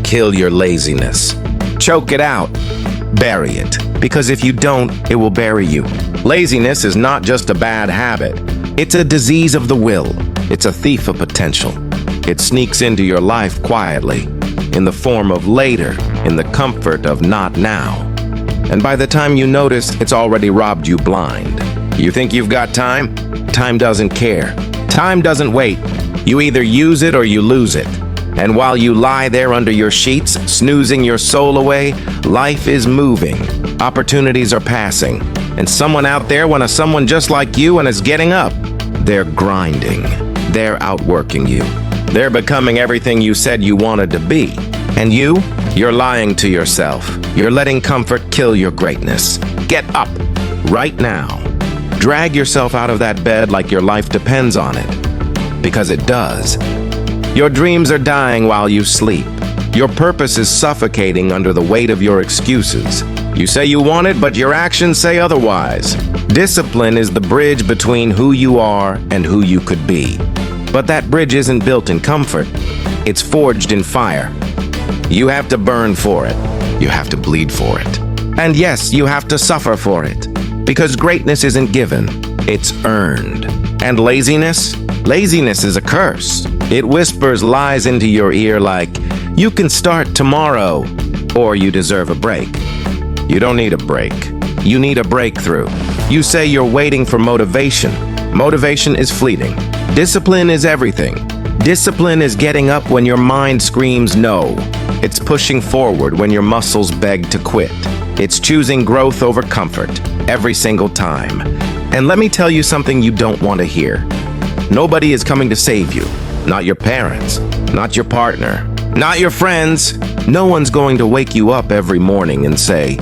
kill your laziness. Choke it out. Bury it. Because if you don't, it will bury you. Laziness is not just a bad habit. It's a disease of the will. It's a thief of potential. It sneaks into your life quietly, in the form of later, in the comfort of not now. And by the time you notice, it's already robbed you blind. You think you've got time? Time doesn't care. Time doesn't wait. You either use it or you lose it. And while you lie there under your sheets, snoozing your soul away, life is moving. Opportunities are passing. And someone out there wants someone just like you and is getting up. They're grinding. They're outworking you. They're becoming everything you said you wanted to be. And you're lying to yourself. You're letting comfort kill your greatness. Get up, right now. Drag yourself out of that bed like your life depends on it. Because it does. Your dreams are dying while you sleep. Your purpose is suffocating under the weight of your excuses. You say you want it, but your actions say otherwise. Discipline is the bridge between who you are and who you could be. But that bridge isn't built in comfort. It's forged in fire. You have to burn for it. You have to bleed for it. And yes, you have to suffer for it. Because greatness isn't given, it's earned. And laziness? Laziness is a curse. It whispers lies into your ear like, you can start tomorrow, or you deserve a break. You don't need a break. You need a breakthrough. You say you're waiting for motivation. Motivation is fleeting. Discipline is everything. Discipline is getting up when your mind screams no. It's pushing forward when your muscles beg to quit. It's choosing growth over comfort every single time. And let me tell you something you don't want to hear. Nobody is coming to save you. Not your parents, not your partner, not your friends. No one's going to wake you up every morning and say,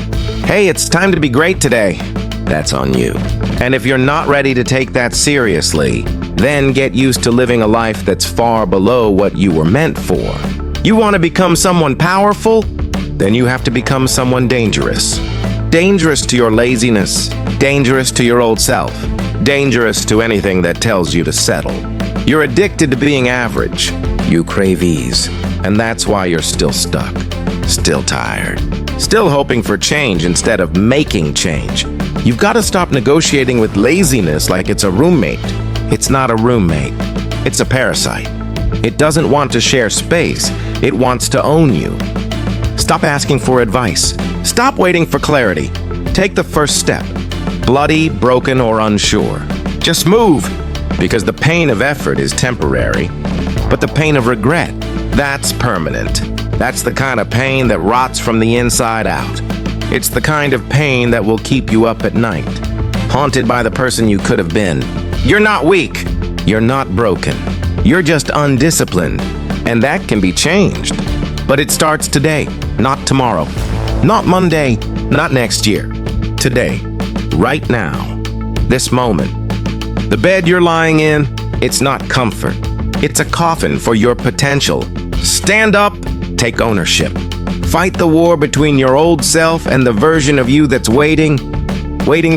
hey, it's time to be great today. That's on you. And if you're not ready to take that seriously, then get used to living a life that's far below what you were meant for. You want to become someone powerful? Then you have to become someone dangerous. Dangerous to your laziness, dangerous to your old self, dangerous to anything that tells you to settle. You're addicted to being average. You crave ease, and that's why you're still stuck, still tired, still hoping for change instead of making change. You've got to stop negotiating with laziness like it's a roommate. It's not a roommate. It's a parasite. It doesn't want to share space. It wants to own you. Stop asking for advice. Stop waiting for clarity. Take the first step. Bloody, broken, or unsure. Just move. Because the pain of effort is temporary, but the pain of regret, that's permanent. That's the kind of pain that rots from the inside out. It's the kind of pain that will keep you up at night, haunted by the person you could have been. You're not weak. You're not broken. You're just undisciplined, and that can be changed. But it starts today, not tomorrow, not Monday, not next year. Today, right now, this moment. The bed you're lying in, it's not comfort. It's a coffin for your potential. Stand up, take ownership. Fight the war between your old self and the version of you that's waiting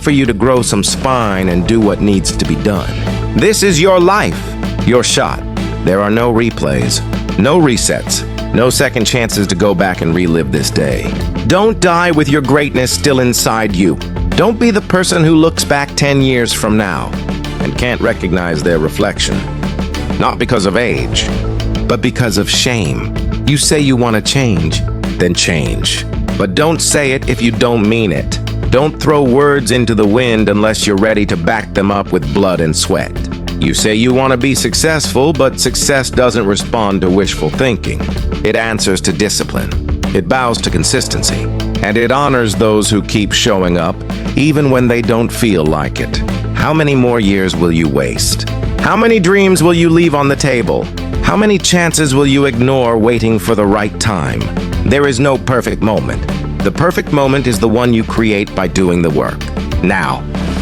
for you to grow some spine and do what needs to be done. This is your life, your shot. There are no replays, no resets, no second chances to go back and relive this day. Don't die with your greatness still inside you. Don't be the person who looks back 10 years from now and can't recognize their reflection. Not because of age, but because of shame. You say you want to change, then change. But don't say it if you don't mean it. Don't throw words into the wind unless you're ready to back them up with blood and sweat. You say you want to be successful, but success doesn't respond to wishful thinking. It answers to discipline. It bows to consistency. And it honors those who keep showing up, even when they don't feel like it. How many more years will you waste? How many dreams will you leave on the table? How many chances will you ignore waiting for the right time? There is no perfect moment. The perfect moment is the one you create by doing the work. Now,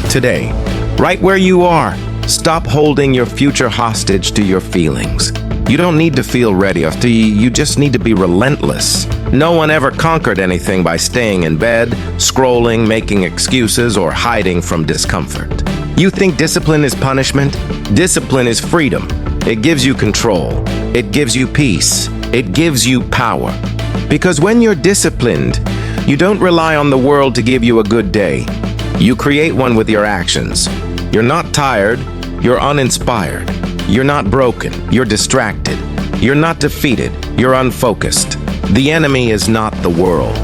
today, right where you are, stop holding your future hostage to your feelings. You don't need to feel ready, you just need to be relentless. No one ever conquered anything by staying in bed, scrolling, making excuses, or hiding from discomfort. You think discipline is punishment? Discipline is freedom. It gives you control. It gives you peace. It gives you power. Because when you're disciplined, you don't rely on the world to give you a good day. You create one with your actions. You're not tired, you're uninspired. You're not broken, you're distracted. You're not defeated, you're unfocused. The enemy is not the world.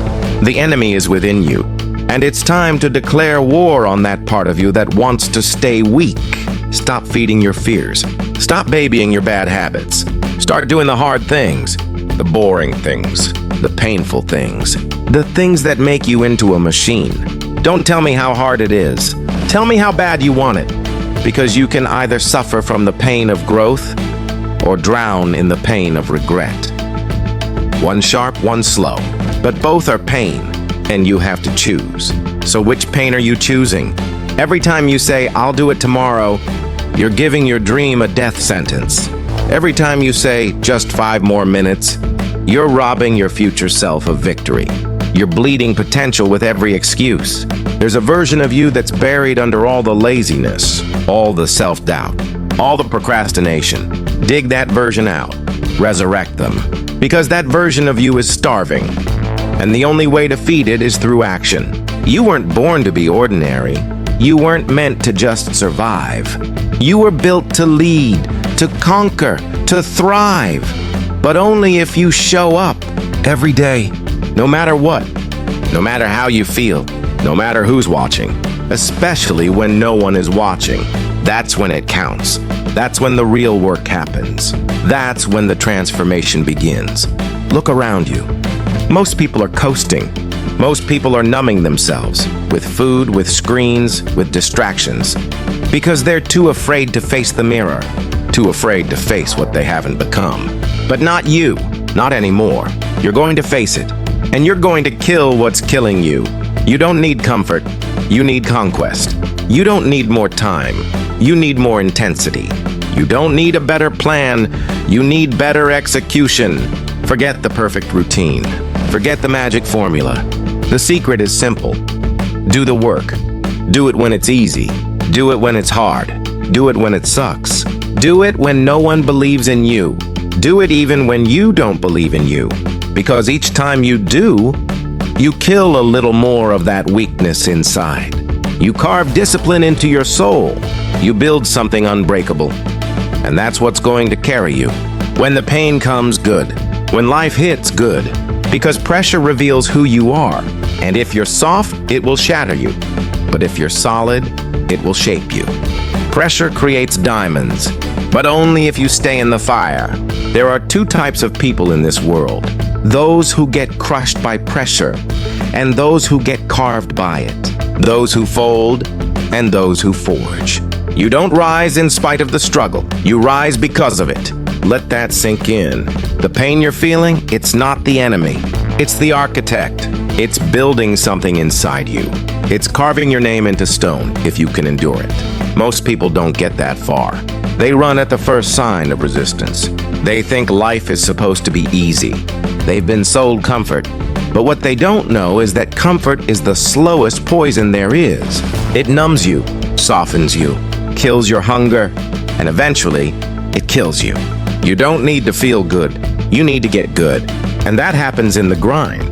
The enemy is within you. And it's time to declare war on that part of you that wants to stay weak. Stop feeding your fears. Stop babying your bad habits. Start doing the hard things, the boring things, the painful things, the things that make you into a machine. Don't tell me how hard it is. Tell me how bad you want it, because you can either suffer from the pain of growth or drown in the pain of regret. One sharp, one slow, but both are pain, and you have to choose. So which pain are you choosing? Every time you say, "I'll do it tomorrow," you're giving your dream a death sentence. Every time you say, "Just 5 more minutes," you're robbing your future self of victory. You're bleeding potential with every excuse. There's a version of you that's buried under all the laziness, all the self-doubt, all the procrastination. Dig that version out. Resurrect them. Because that version of you is starving. And the only way to feed it is through action. You weren't born to be ordinary. You weren't meant to just survive. You were built to lead, to conquer, to thrive. But only if you show up every day, no matter what, no matter how you feel, no matter who's watching, especially when no one is watching. That's when it counts. That's when the real work happens. That's when the transformation begins. Look around you. Most people are coasting. Most people are numbing themselves with food, with screens, with distractions, because they're too afraid to face the mirror, too afraid to face what they haven't become. But not you, not anymore. You're going to face it, and you're going to kill what's killing you. You don't need comfort, you need conquest. You don't need more time, you need more intensity. You don't need a better plan, you need better execution. Forget the perfect routine. Forget the magic formula. The secret is simple. Do the work. Do it when it's easy. Do it when it's hard. Do it when it sucks. Do it when no one believes in you. Do it even when you don't believe in you. Because each time you do, you kill a little more of that weakness inside. You carve discipline into your soul. You build something unbreakable. And that's what's going to carry you. When the pain comes, good. When life hits, good. Because pressure reveals who you are. And if you're soft, it will shatter you. But if you're solid, it will shape you. Pressure creates diamonds, but only if you stay in the fire. There are 2 types of people in this world. Those who get crushed by pressure, and those who get carved by it. Those who fold, and those who forge. You don't rise in spite of the struggle. You rise because of it. Let that sink in. The pain you're feeling, it's not the enemy. It's the architect. It's building something inside you. It's carving your name into stone, if you can endure it. Most people don't get that far. They run at the first sign of resistance. They think life is supposed to be easy. They've been sold comfort. But what they don't know is that comfort is the slowest poison there is. It numbs you, softens you, kills your hunger, and eventually, it kills you. You don't need to feel good. You need to get good. And that happens in the grind,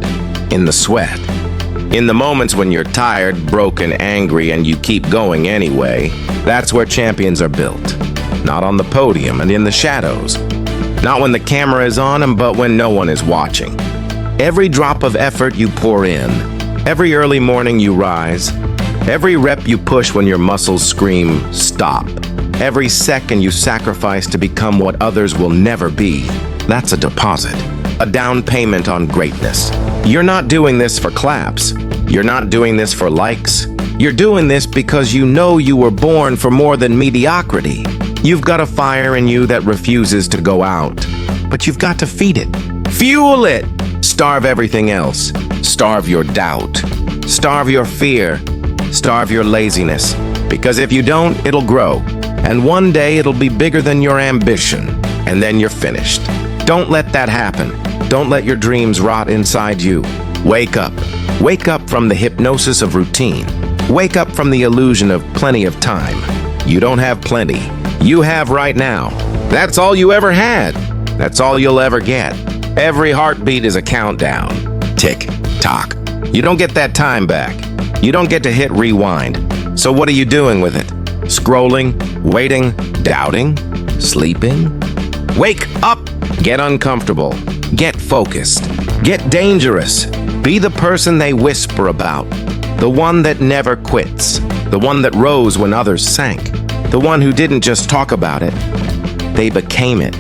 in the sweat, in the moments when you're tired, broken, angry, and you keep going anyway. That's where champions are built. Not on the podium and in the shadows. Not when the camera is on them, but when no one is watching. Every drop of effort you pour in, every early morning you rise, every rep you push when your muscles scream, stop. Every second you sacrifice to become what others will never be, that's a deposit, a down payment on greatness. You're not doing this for claps. You're not doing this for likes. You're doing this because you know you were born for more than mediocrity. You've got a fire in you that refuses to go out, but you've got to feed it. Fuel it! Starve everything else. Starve your doubt. Starve your fear. Starve your laziness. Because if you don't, it'll grow. And one day it'll be bigger than your ambition. And then you're finished. Don't let that happen. Don't let your dreams rot inside you. Wake up. Wake up from the hypnosis of routine. Wake up from the illusion of plenty of time. You don't have plenty. You have right now. That's all you ever had. That's all you'll ever get. Every heartbeat is a countdown. Tick, tock. You don't get that time back. You don't get to hit rewind. So what are you doing with it? Scrolling, waiting, doubting, sleeping? Wake up! Get uncomfortable. Get focused. Get dangerous. Be the person they whisper about. The one that never quits. The one that rose when others sank. The one who didn't just talk about it. They became it.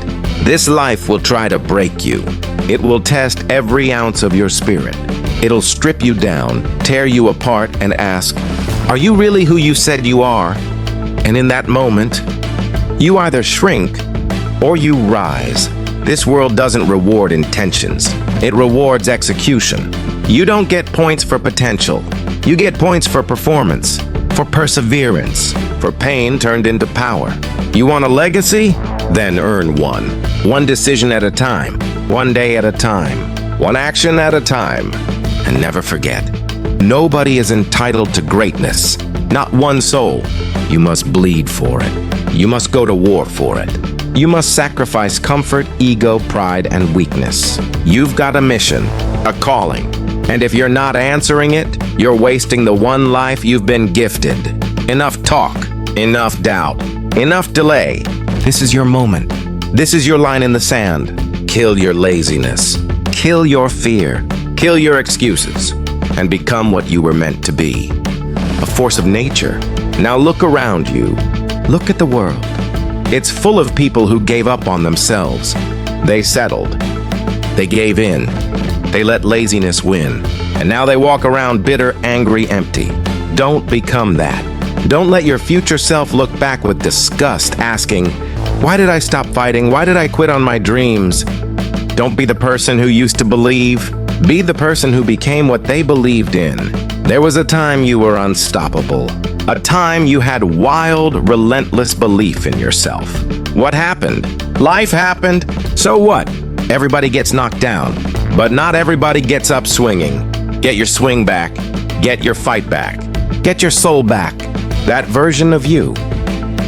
This life will try to break you. It will test every ounce of your spirit. It'll strip you down, tear you apart, and ask, are you really who you said you are? And in that moment, you either shrink or you rise. This world doesn't reward intentions. It rewards execution. You don't get points for potential. You get points for performance, for perseverance, for pain turned into power. You want a legacy? Then earn one. One decision at a time. One day at a time. One action at a time. And never forget, nobody is entitled to greatness. Not one soul. You must bleed for it. You must go to war for it. You must sacrifice comfort, ego, pride, and weakness. You've got a mission, a calling. And if you're not answering it, you're wasting the one life you've been gifted. Enough talk, enough doubt, enough delay. This is your moment. This is your line in the sand. Kill your laziness. Kill your fear. Kill your excuses. And become what you were meant to be. A force of nature. Now look around you. Look at the world. It's full of people who gave up on themselves. They settled. They gave in. They let laziness win. And now they walk around bitter, angry, empty. Don't become that. Don't let your future self look back with disgust, asking, why did I stop fighting? Why did I quit on my dreams? Don't be the person who used to believe. Be the person who became what they believed in. There was a time you were unstoppable. A time you had wild, relentless belief in yourself. What happened? Life happened. So what? Everybody gets knocked down. But not everybody gets up swinging. Get your swing back. Get your fight back. Get your soul back. That version of you,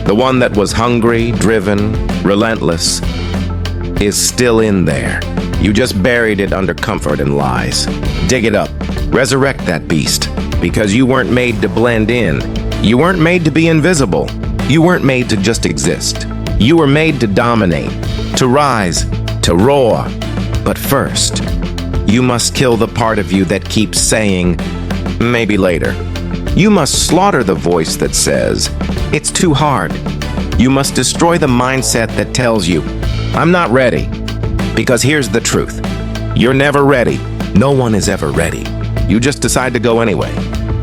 the one that was hungry, driven, relentless, is still in there. You just buried it under comfort and lies. Dig it up. Resurrect that beast. Because you weren't made to blend in. You weren't made to be invisible. You weren't made to just exist. You were made to dominate, to rise, to roar. But first, you must kill the part of you that keeps saying, maybe later. You must slaughter the voice that says, it's too hard. You must destroy the mindset that tells you, I'm not ready. Because here's the truth. You're never ready. No one is ever ready. You just decide to go anyway.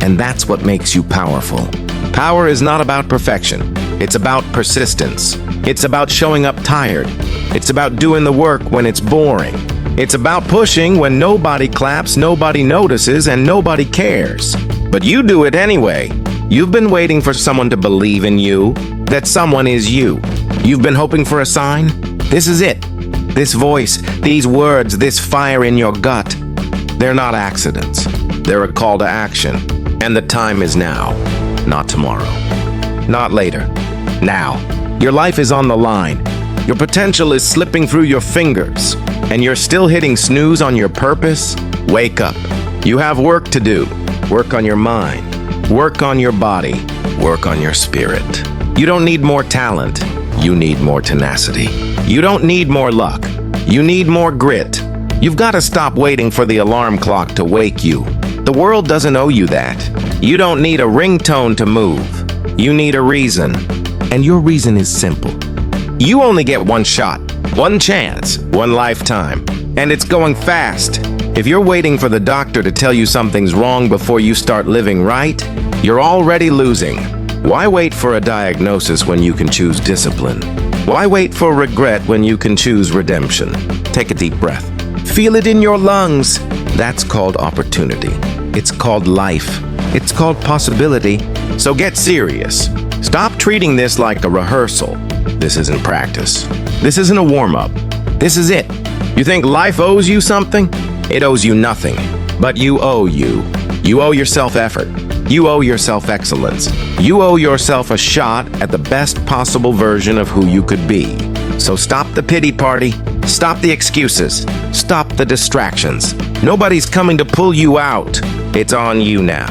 And that's what makes you powerful. Power is not about perfection. It's about persistence. It's about showing up tired. It's about doing the work when it's boring. It's about pushing when nobody claps, nobody notices, and nobody cares. But you do it anyway. You've been waiting for someone to believe in you, that someone is you. You've been hoping for a sign? This is it. This voice, these words, this fire in your gut, they're not accidents. They're a call to action. And the time is now, not tomorrow. Not later. Now. Your life is on the line. Your potential is slipping through your fingers. And you're still hitting snooze on your purpose? Wake up. You have work to do. Work on your mind. Work on your body. Work on your spirit. You don't need more talent. You need more tenacity. You don't need more luck. You need more grit. You've got to stop waiting for the alarm clock to wake you. The world doesn't owe you that. You don't need a ringtone to move. You need a reason. And your reason is simple. You only get one shot, one chance, one lifetime. And it's going fast. If you're waiting for the doctor to tell you something's wrong before you start living right, you're already losing. Why wait for a diagnosis when you can choose discipline? Why wait for regret when you can choose redemption? Take a deep breath. Feel it in your lungs. That's called opportunity. It's called life. It's called possibility. So get serious. Stop treating this like a rehearsal. This isn't practice. This isn't a warm-up. This is it. You think life owes you something? It owes you nothing. But you owe you. You owe yourself effort. You owe yourself excellence. You owe yourself a shot at the best possible version of who you could be. So stop the pity party. Stop the excuses. Stop the distractions. Nobody's coming to pull you out. It's on you now.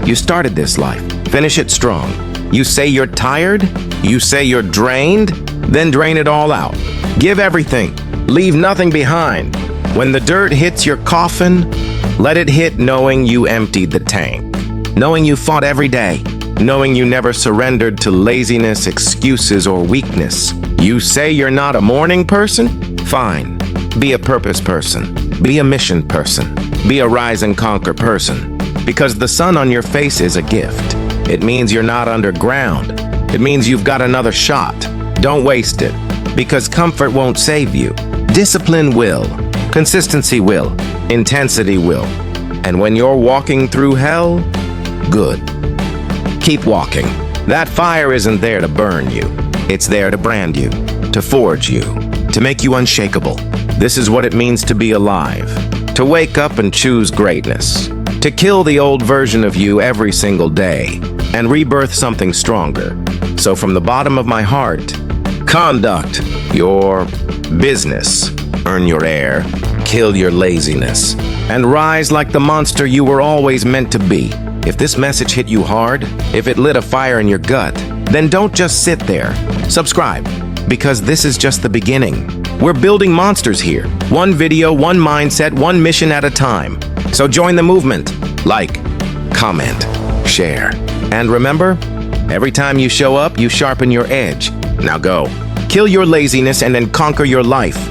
You started this life. Finish it strong. You say you're tired? You say you're drained? Then drain it all out. Give everything. Leave nothing behind. When the dirt hits your coffin, let it hit knowing you emptied the tank. Knowing you fought every day. Knowing you never surrendered to laziness, excuses, or weakness. You say you're not a morning person? Fine. Be a purpose person. Be a mission person. Be a rise and conquer person. Because the sun on your face is a gift. It means you're not underground. It means you've got another shot. Don't waste it. Because comfort won't save you. Discipline will. Consistency will. Intensity will. And when you're walking through hell, good. Keep walking. That fire isn't there to burn you. It's there to brand you, to forge you, to make you unshakable. This is what it means to be alive. To wake up and choose greatness. To kill the old version of you every single day and rebirth something stronger. So from the bottom of my heart, conduct your business. Earn your air. Kill your laziness. And rise like the monster you were always meant to be. If this message hit you hard, if it lit a fire in your gut, then don't just sit there. Subscribe, because this is just the beginning. We're building monsters here. One video, one mindset, one mission at a time. So join the movement. Like, comment, share. And remember, every time you show up, you sharpen your edge. Now go. Kill your laziness and then conquer your life.